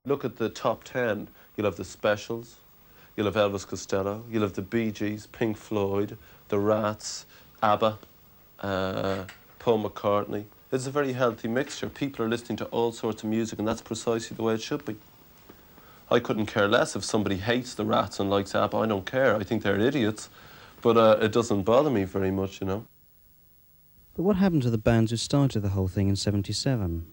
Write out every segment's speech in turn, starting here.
Look at the top 10. You'll have the Specials, you'll have Elvis Costello, you'll have the Bee Gees, Pink Floyd, the Rats, ABBA, Paul McCartney. It's a very healthy mixture. People are listening to all sorts of music, and that's precisely the way it should be. I couldn't care less if somebody hates the Rats and likes ABBA. I don't care. I think they're idiots, but it doesn't bother me very much, you know. But what happened to the bands who started the whole thing in '77?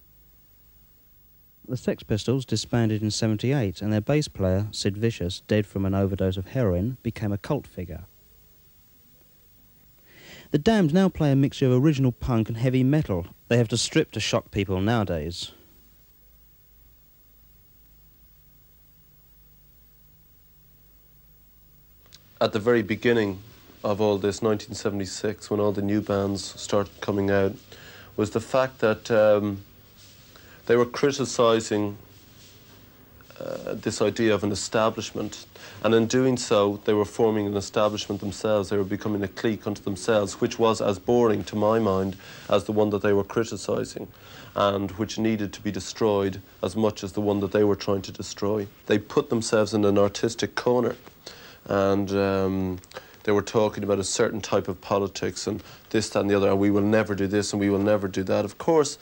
The Sex Pistols disbanded in '78, and their bass player, Sid Vicious, dead from an overdose of heroin, became a cult figure. The Damned now play a mixture of original punk and heavy metal. They have to strip to shock people nowadays. At the very beginning of all this, 1976, when all the new bands started coming out, was the fact that they were criticising this idea of an establishment, and in doing so, they were forming an establishment themselves. They were becoming a clique unto themselves, which was as boring, to my mind, as the one that they were criticising, and which needed to be destroyed as much as the one that they were trying to destroy. They put themselves in an artistic corner, and they were talking about a certain type of politics and this, that, and the other, and we will never do this and we will never do that. Of course,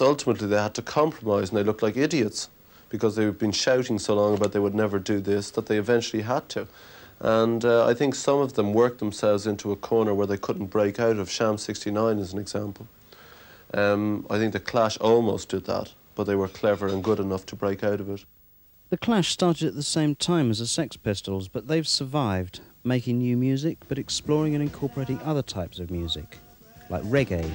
ultimately they had to compromise, and they looked like idiots because they've been shouting so long about they would never do this that they eventually had to. And I think some of them worked themselves into a corner where they couldn't break out of. Sham 69 is an example. I think the Clash almost did that, but they were clever and good enough to break out of it. The Clash started at the same time as the Sex Pistols, but they've survived, making new music but exploring and incorporating other types of music, like reggae.